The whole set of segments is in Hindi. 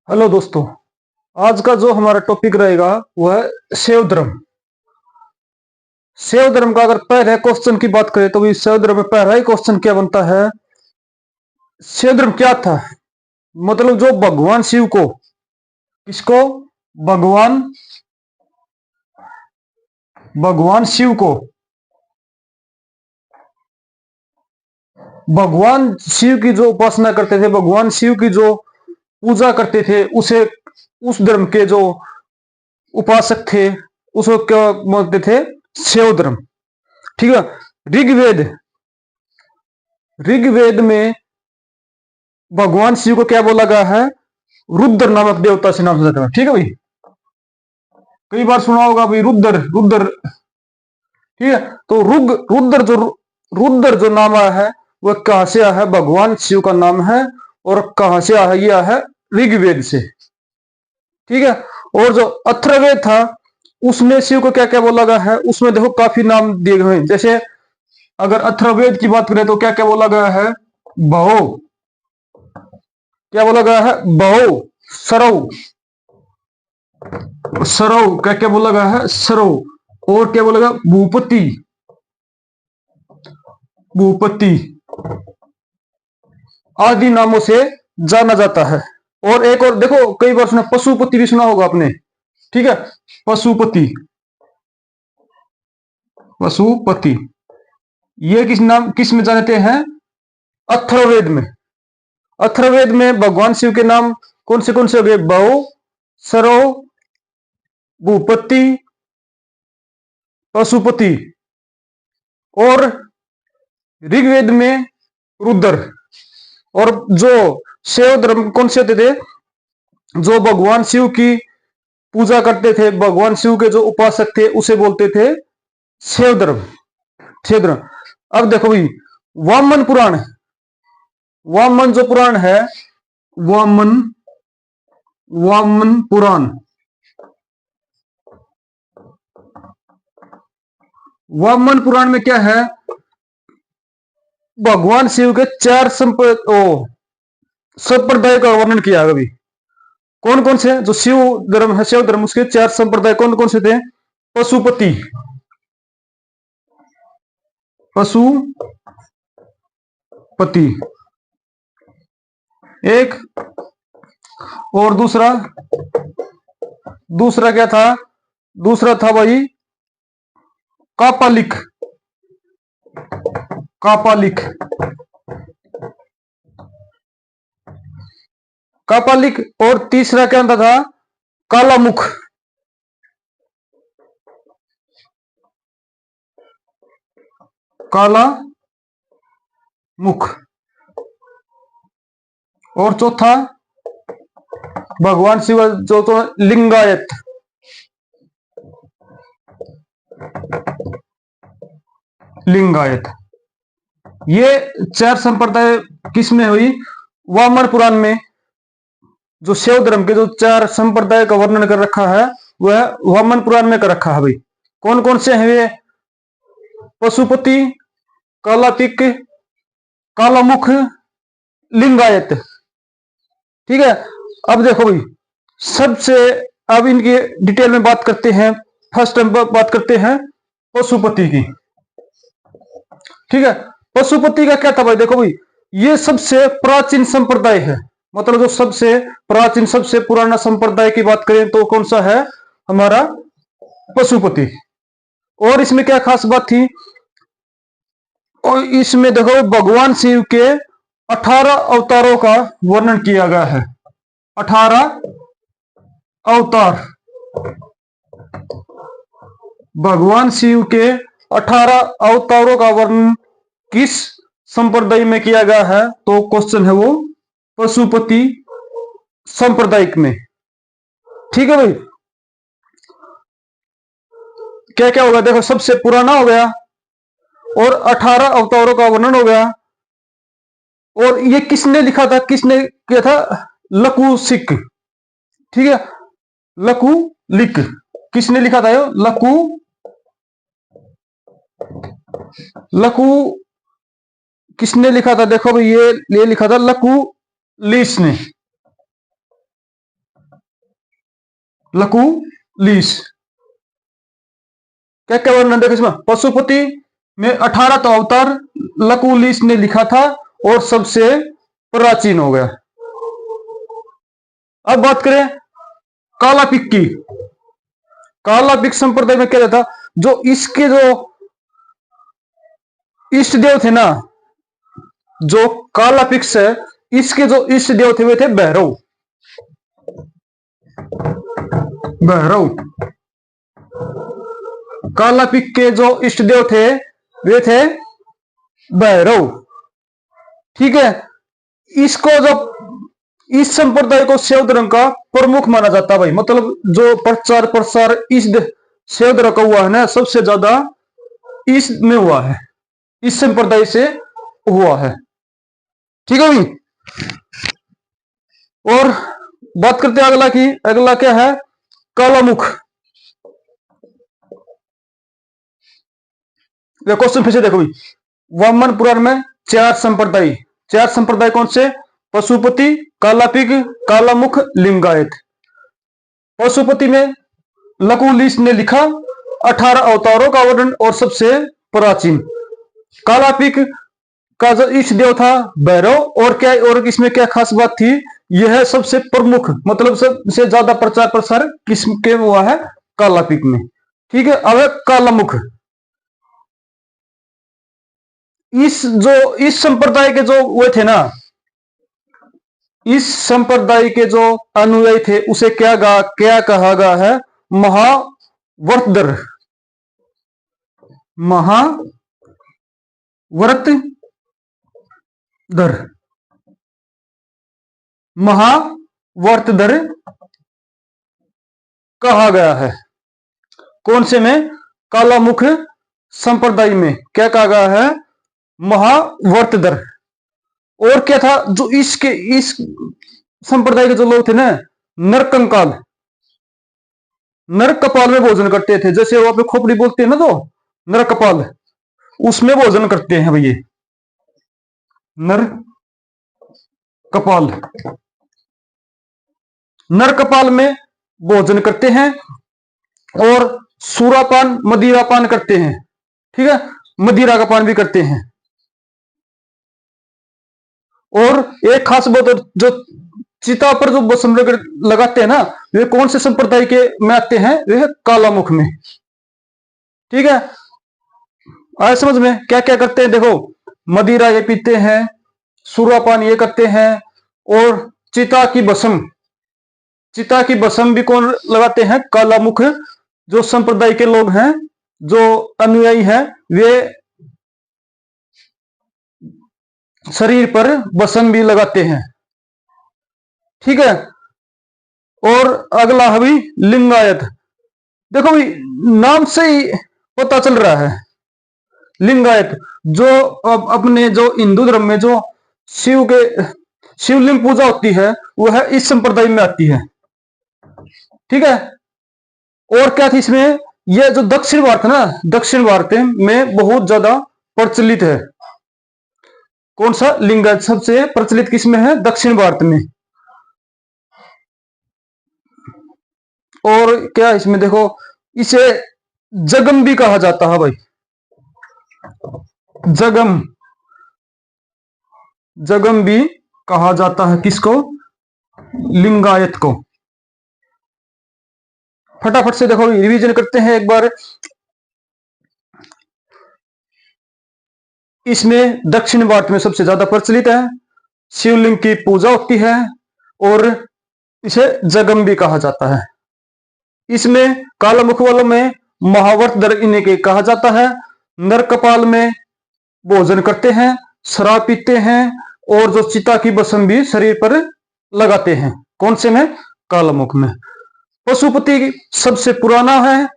हेलो दोस्तों। आज का जो हमारा टॉपिक रहेगा वह है शैव धर्म। शैव धर्म का अगर पहले क्वेश्चन की बात करें तो भी शैव धर्म में पहला ही क्वेश्चन क्या बनता है। शैव धर्म क्या था? मतलब जो भगवान शिव को, किसको? भगवान भगवान शिव को, भगवान शिव की जो उपासना करते थे, भगवान शिव की जो पूजा करते थे, उसे उस धर्म के जो उपासक थे उसको क्या बोलते थे? शैव धर्म। ठीक है। ऋग्वेद ऋग्वेद में भगवान शिव को क्या बोला गया है? रुद्र नामक देवता से नाम जाता है। ठीक है भाई, कई बार सुना होगा भाई, रुद्र रुद्र। ठीक है। तो रुद्र जो नाम आया है वह कहां से आया है? भगवान शिव का नाम है। और कहां से आया है? यह है ऋग्वेद से। ठीक है। और जो अथर्ववेद था उसमें शिव को क्या क्या बोला गया है? उसमें देखो काफी नाम दिए गए हैं। जैसे अगर अथर्ववेद की बात करें तो क्या क्या बोला गया है? बहो, क्या बोला गया है? बहो, सरव, सरव, क्या क्या बोला गया है? सरव। और क्या बोला गया? भूपति, भूपति आदि नामों से जाना जाता है। और एक और देखो, कई बार सुना, पशुपति भी सुना होगा आपने। ठीक है। पशुपति, पशुपति, ये किस में जानते हैं? अथर्ववेद में। अथर्ववेद में भगवान शिव के नाम कौन से हो गए? बहु, सरो, भूपति, पशुपति। और ऋग्वेद में रुद्र। और जो शैव धर्म कौन से होते थे? जो भगवान शिव की पूजा करते थे, भगवान शिव के जो उपासक थे उसे बोलते थे शैव धर्म। शैव धर्म। अब देखो भाई, वामन पुराण, वामन जो पुराण है, वामन वामन पुराण, वामन पुराण में क्या है? भगवान शिव के चार संप्रदाय का वर्णन किया है। अभी कौन कौन से? जो शिव धर्म है, शिव धर्म, उसके चार संप्रदाय कौन कौन से थे? पशुपति, पशुपति एक। और दूसरा, दूसरा क्या था? दूसरा था भाई कापालिक, कापालिक, कापालिक। और तीसरा क्या था? कालामुख, काला मुख। और चौथा भगवान शिव जो तो लिंगायत, लिंगायत। ये चार संप्रदाय किसमें हुई? वामन पुराण में। जो शैव धर्म के जो चार संप्रदाय का वर्णन कर रखा है वह वामन पुराण में कर रखा है भाई। कौन कौन से हैं वे? पशुपति, कालातिक, कालामुख, लिंगायत। ठीक है। अब देखो भाई, सबसे, अब इनकी डिटेल में बात करते हैं। फर्स्ट टाइम बात करते हैं पशुपति की। ठीक है। पशुपति का क्या था भाई? देखो भाई, ये सबसे प्राचीन संप्रदाय है। मतलब जो सबसे प्राचीन, सबसे पुराना संप्रदाय की बात करें तो कौन सा है? हमारा पशुपति। और इसमें क्या खास बात थी? और इसमें देखो, भगवान शिव के 18 अवतारों का वर्णन किया गया है। 18 अवतार, भगवान शिव के 18 अवतारों का वर्णन किस संप्रदाय में किया गया है? तो क्वेश्चन है वो पशुपति सांप्रदायिक में। ठीक है भाई। क्या क्या होगा? देखो, सबसे पुराना हो गया और 18 अवतारों का वर्णन हो गया। और ये किसने लिखा था? किसने किया था? लकू सिख। ठीक है। लकू लिख, किसने लिखा था? ये लकू, लकू किसने लिखा था? देखो भाई, ये लिखा था लकू लीस ने। लकुलिस। क्या क्या वर्णन देखो इसमें, पशुपति में 18 तो अवतार लकुलिस ने लिखा था और सबसे प्राचीन हो गया। अब बात करें कालापिक की। कालापिक संप्रदाय में क्या रहता, जो इसके जो इष्ट देव थे ना, जो कालापिक्स है इसके जो इष्ट देव थे वे थे भैरव। भैरव कालापिक के जो इष्ट देव थे वे थे भैरव। ठीक है, इसको जब इस संप्रदाय को शैव धर्म का प्रमुख माना जाता है भाई, मतलब जो प्रचार प्रसार इस शैव धर्म का हुआ है ना, सबसे ज्यादा इसमें हुआ है, इस संप्रदाय से हुआ है। ठीक है भाई, और बात करते हैं अगला की। अगला क्या है, कालामुख। क्वेश्चन फिर से देखो भाई, वामन पुराण में चार संप्रदाय कौन से, पशुपति, कालापिक, कालामुख, लिंगायत। पशुपति में लकुलिस ने लिखा 18 अवतारों का वर्णन और सबसे प्राचीन। कालापिक का जो इष्ट देव था भैरव, और क्या, और इसमें क्या खास बात थी, यह सबसे प्रमुख, मतलब सबसे ज्यादा प्रचार प्रसार किसके हुआ है, कालापिक में। ठीक है, अब कालामुख। इस संप्रदाय के जो वो थे ना, इस संप्रदाय के जो अनुयायी थे उसे क्या कहा गया है, महाव्रतधर। महाव्रतधर कहा गया है। कौन से में, कालामुख संप्रदाय में क्या कहा गया है, महाव्रतधर। और क्या था, जो इस संप्रदाय के जो लोग थे ना, नरकंकाल, नरक कपाल में भोजन करते थे। जैसे वो पे खोपड़ी बोलते हैं ना, तो नरक कपाल, उसमें भोजन करते हैं भैया, नर कपाल, नर कपाल में भोजन करते हैं और सूरापान, मदिरापान करते हैं। ठीक है, मदिरा का पान भी करते हैं। और एक खास बात, जो चिता पर जो भस्म लगाते हैं ना, वे कौन से संप्रदाय के में आते हैं, वे कालामुख में। ठीक है, आए समझ में, क्या क्या करते हैं देखो, मदिरा ये पीते हैं, सूरापान ये करते हैं, और चिता की भस्म भी कौन लगाते हैं, कालामुख जो संप्रदाय के लोग हैं, जो अनुयायी हैं, वे शरीर पर भस्म भी लगाते हैं। ठीक है, और अगला है भाई लिंगायत। देखो भाई, नाम से ही पता चल रहा है, लिंगायत जो अपने जो हिंदू धर्म में जो शिवलिंग पूजा होती है, वह इस संप्रदाय में आती है। ठीक है, और क्या थी इसमें, यह जो दक्षिण भारत है ना, दक्षिण भारत में बहुत ज्यादा प्रचलित है। कौन सा, लिंगायत सबसे प्रचलित किसमें है, दक्षिण भारत में। और क्या इसमें देखो, इसे जगम भी कहा जाता है भाई, जगम भी कहा जाता है किसको, लिंगायत को। फटाफट से देखो, रिवीजन करते हैं एक बार। इसमें दक्षिण भारत में सबसे ज्यादा प्रचलित है, शिवलिंग की पूजा होती है, और इसे जगम भी कहा जाता है। इसमें कालामुख वालों में महाव्रतधर इन्हें के कहा जाता है। नरकपाल में भोजन करते हैं, शराब पीते हैं, और जो चिता की भस्म भी शरीर पर लगाते हैं। कौन से में, कालामुख में। पशुपति सबसे पुराना है।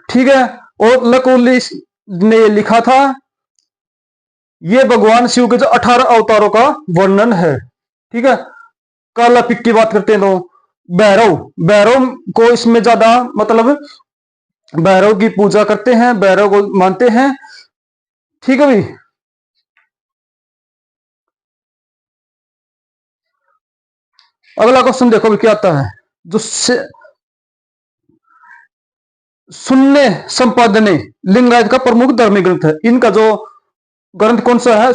ठीक है, और लकुलिस ने लिखा था, ये भगवान शिव के जो 18 अवतारों का वर्णन है। ठीक है, कालापिक की बात करते हैं तो भैरव को इसमें ज्यादा, मतलब भैरव की पूजा करते हैं, भैरव को मानते हैं। ठीक है भाई, अगला क्वेश्चन देखो भी क्या आता है। जो शून्य संपादने लिंगायत का प्रमुख धार्मिक ग्रंथ है। इनका जो ग्रंथ कौन सा है?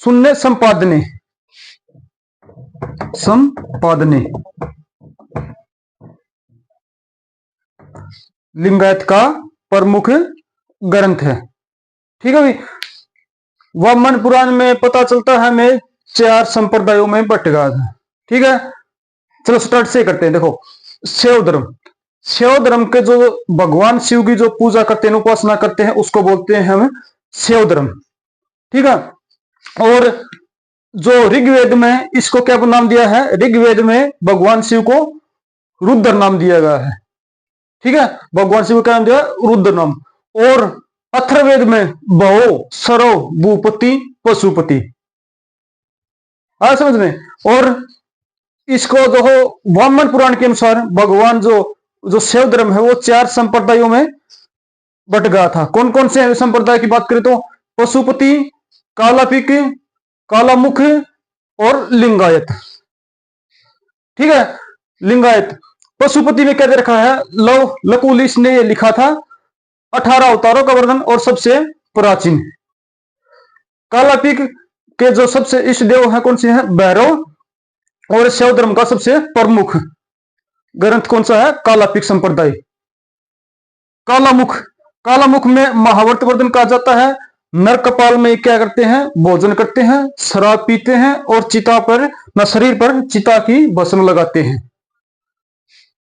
शून्य संपादने लिंगायत का प्रमुख ग्रंथ है। ठीक है भाई। वामन पुराण में पता चलता है हमें 4 संप्रदायों में बट गया था। ठीक है, चलो स्टार्ट से करते हैं। देखो, शैव धर्म के जो भगवान शिव की जो पूजा करते हैं, उपासना करते हैं, उसको बोलते हैं हम शैव धर्म। ठीक है। और जो ऋग्वेद में इसको क्या नाम दिया है? ऋग्वेद में भगवान शिव को रुद्र नाम दिया गया है। ठीक है, भगवान शिव को क्या नाम दिया? रुद्र नाम। और अथर्ववेद में भव, सरव, भूपति, पशुपति। आ समझ में? और इसको जो वामन पुराण के अनुसार भगवान जो शैव धर्म है वो 4 संप्रदायों में बट गया था। कौन कौन से संप्रदाय की बात करें तो पशुपति, कालापिक, कालामुख और लिंगायत। ठीक है, लिंगायत। पशुपति में क्या दे रखा है? लव लकुलिस ने लिखा था 18 अवतारों का वर्णन और सबसे प्राचीन। कालापिक के जो सबसे इष्ट देव है कौन से हैं? भैरव। और शैव धर्म का सबसे प्रमुख ग्रंथ कौन सा है? कालापिक संप्रदाय। कालामुख में महावर्त वर्धन कहा जाता है। नर कपाल में क्या करते हैं? भोजन करते हैं, शराब पीते हैं और चिता पर न शरीर पर चिता की भस्म लगाते हैं।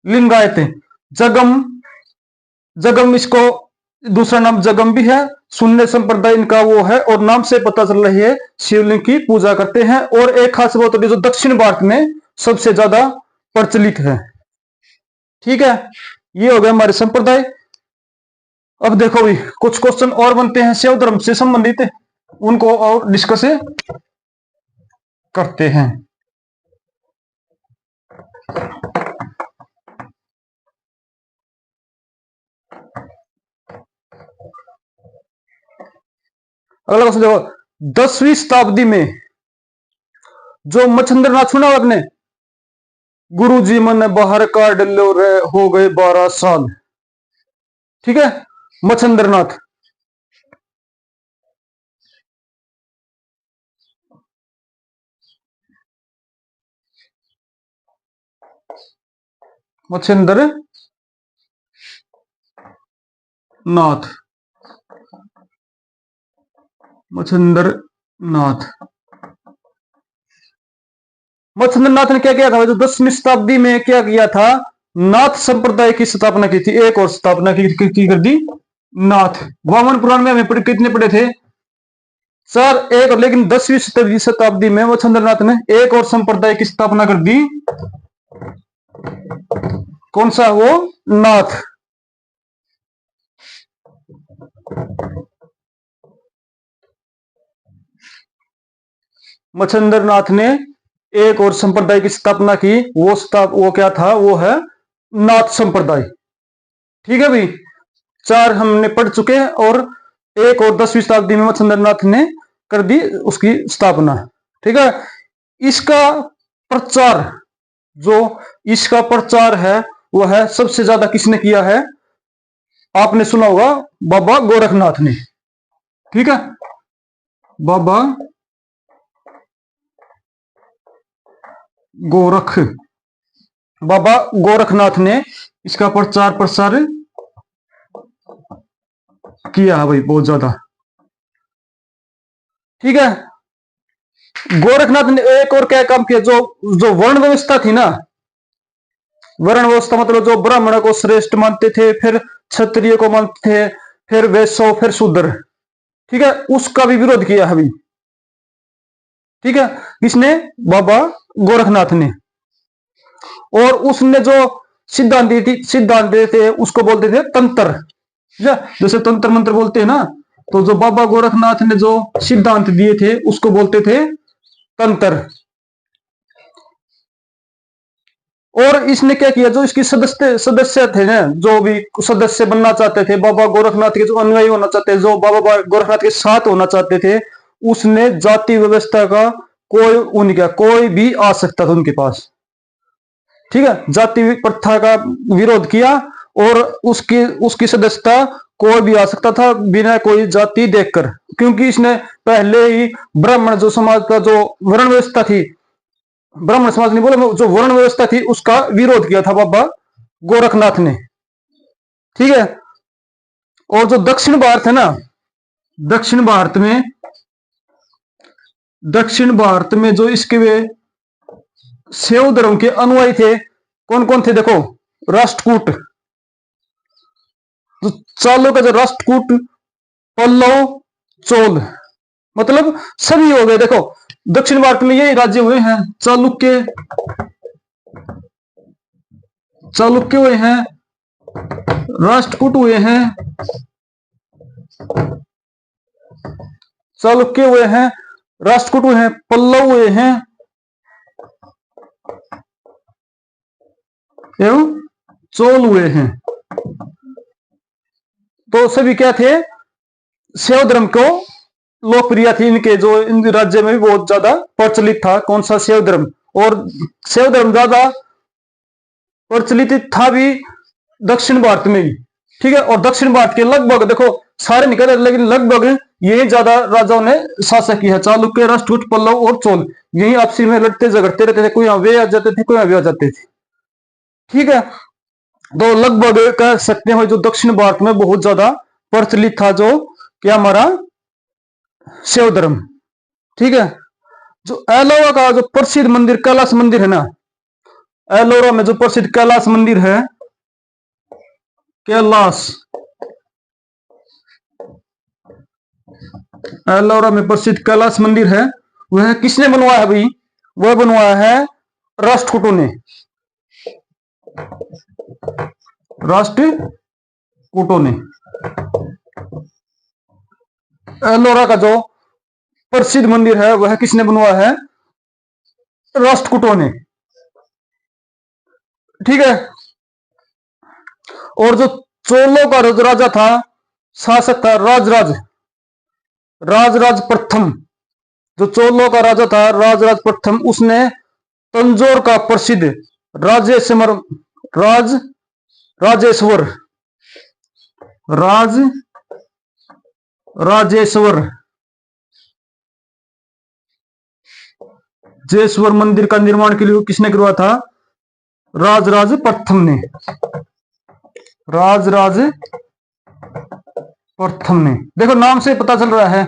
लिंगायत जगम इसको दूसरा नाम जगम भी है। शून्य संप्रदाय इनका वो है और नाम से पता चल रही है शिवलिंग की पूजा करते हैं। और एक खास बात जो दक्षिण भारत में सबसे ज्यादा प्रचलित है। ठीक है, ये हो गया हमारे संप्रदाय। अब देखो भी कुछ क्वेश्चन और बनते हैं शैव धर्म से संबंधित, उनको और डिस्कस करते हैं। अगला क्वेश्चन देखो, 10वीं शताब्दी में जो मच्छिंद्रनाथ सुना आपने? गुरुजी मन बाहर काट लो रे हो गए 12 साल। ठीक है, मच्छिंद्रनाथ। मच्छिंद्रनाथ ने क्या किया था? जो 10वीं शताब्दी में क्या किया था? नाथ संप्रदाय की स्थापना की थी। एक और स्थापना की कर दी, नाथ। वामन पुराण में हमें कितने पढ़े थे? 4। एक और, लेकिन 10वीं शताब्दी में मच्छिंद्रनाथ ने एक और संप्रदाय की स्थापना कर दी। कौन सा? वो नाथ। मच्छिंद्रनाथ ने एक और संप्रदाय की स्थापना की। वो क्या था? वो है नाथ संप्रदाय। ठीक है भाई, 4 हमने पढ़ चुके हैं और एक और 10वीं शताब्दी में मच्छिंद्रनाथ ने कर दी उसकी स्थापना। ठीक है, इसका प्रचार है वो है सबसे ज्यादा किसने किया है? आपने सुना होगा बाबा गोरखनाथ ने। ठीक है, बाबा गोरखनाथ ने इसका प्रचार प्रसार किया है भाई, बहुत ज्यादा। ठीक है, गोरखनाथ ने एक और क्या काम किया? जो वर्ण व्यवस्था थी ना, वर्ण व्यवस्था मतलब जो ब्राह्मण को श्रेष्ठ मानते थे, फिर क्षत्रिय को मानते थे, फिर वैश्य, फिर शूद्र। ठीक है, उसका भी विरोध किया है भाई। ठीक है, किसने? बाबा गोरखनाथ ने। और उसने जो सिद्धांत दिए थे उसको बोलते थे तंत्र। जैसे तंत्र मंत्र बोलते हैं ना, तो जो बाबा गोरखनाथ ने जो सिद्धांत दिए थे उसको बोलते थे तंत्र। और इसने क्या किया? जो इसकी सदस्य थे ना, जो भी सदस्य बनना चाहते थे, बाबा गोरखनाथ के जो अनुयायी होना चाहते, जो बाबा गोरखनाथ के साथ होना चाहते थे, उसने जाति व्यवस्था का कोई भी आ सकता था उनके पास। ठीक है, जाति प्रथा का विरोध किया और उसकी सदस्यता कोई भी आ सकता था बिना कोई जाति देखकर, क्योंकि इसने पहले ही ब्राह्मण जो समाज का जो वर्ण व्यवस्था थी, ब्राह्मण समाज नहीं बोले, जो वर्ण व्यवस्था थी उसका विरोध किया था बाबा गोरखनाथ ने। ठीक है, और जो दक्षिण भारत है ना, दक्षिण भारत में जो इसके वे शैव धर्म के अनुयायी थे, कौन कौन थे देखो, राष्ट्रकूट, जो चालुक्य का जो राष्ट्रकूट, पल्लव, चोल, मतलब सभी हो गए। देखो दक्षिण भारत में यही राज्य हुए हैं, चालुक्य हुए हैं, राष्ट्रकूट हुए हैं, चालुक्य हुए हैं, राष्ट्रकूट हुए हैं, पल्लव हुए हैं एवं चोल हुए हैं। तो सभी क्या थे, शैव धर्म को लोकप्रिय थी इनके, जो इन राज्य में भी बहुत ज्यादा प्रचलित था। कौन सा, शैव धर्म। और शैव धर्म ज्यादा प्रचलित था भी दक्षिण भारत में ही। ठीक है, और दक्षिण भारत के लगभग देखो सारे निकल, लेकिन लगभग यही ज्यादा राजाओं ने शासक किया, चालुक्य, राष्ट्रकूट, पल्लव और चोल। यही आपसी में लड़ते झगड़ते रहते थे, कोई यहाँ वे आ जाते थे, कोई यहाँ वे आ जाते थे। ठीक है, तो लगभग कह सकते हैं जो दक्षिण भारत में बहुत ज्यादा प्रचलित था जो क्या, हमारा शैव धर्म। ठीक है, जो एलोरा का जो प्रसिद्ध मंदिर कैलाश मंदिर है ना, एलोरा में जो प्रसिद्ध कैलाश मंदिर है, एलोरा में प्रसिद्ध कैलाश मंदिर है, वह किसने बनवाया है भाई, वह बनवाया है राष्ट्रकूटों ने, राष्ट्रकूटों ने। एलोरा का जो प्रसिद्ध मंदिर है वह किसने बनवाया है, राष्ट्रकूटों ने। ठीक है, और जो चोलों का राजा था, शासक था, राजराज प्रथम, जो चोलों का राजा था राजराज प्रथम, उसने तंजौर का प्रसिद्ध राजेश्वर मंदिर का निर्माण के लिए किसने करवाया था, राजराज प्रथम ने। देखो नाम से पता चल रहा है,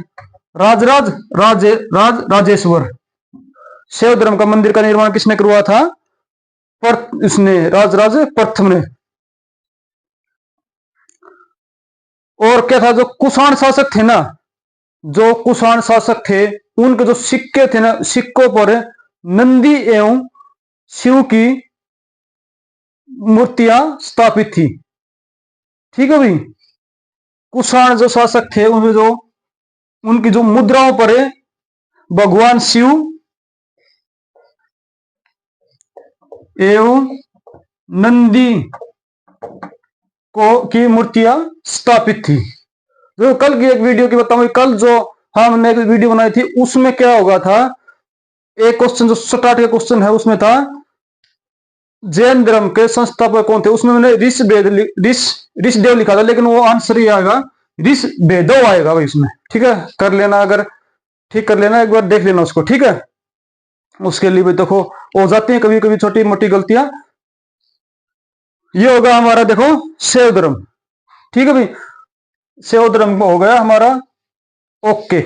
राजेश्वर। शैव धर्म का मंदिर का निर्माण किसने करवाया था, इसने, राजराज प्रथम ने। और क्या था, जो कुषाण शासक थे ना, जो कुषाण शासक थे, उनके जो सिक्के थे ना, सिक्कों पर नंदी एवं शिव की मूर्तियां स्थापित थी। ठीक है भाई, कुषाण जो शासक थे उनमें जो उनकी जो मुद्राओं पर भगवान शिव एवं नंदी की मूर्तियां स्थापित थी। जो कल की एक वीडियो की बताऊं, कल जो हमने एक वीडियो बनाई थी उसमें क्या होगा था, एक क्वेश्चन जो स्टार्ट का क्वेश्चन है उसमें था जैन धर्म के संस्थापक कौन थे, उसमें मैंने ऋषदेव लिखा था, लेकिन वो आंसर ही आएगा ऋषभेदव आएगा भाई इसमें। ठीक है, कर लेना, अगर ठीक कर लेना, एक बार देख लेना उसको। ठीक है, उसके लिए भी देखो हो जाती है कभी कभी छोटी मोटी गलतियां। ये होगा हमारा देखो शैव धर्म। ठीक है भाई, शैव धर्म हो गया हमारा ओके।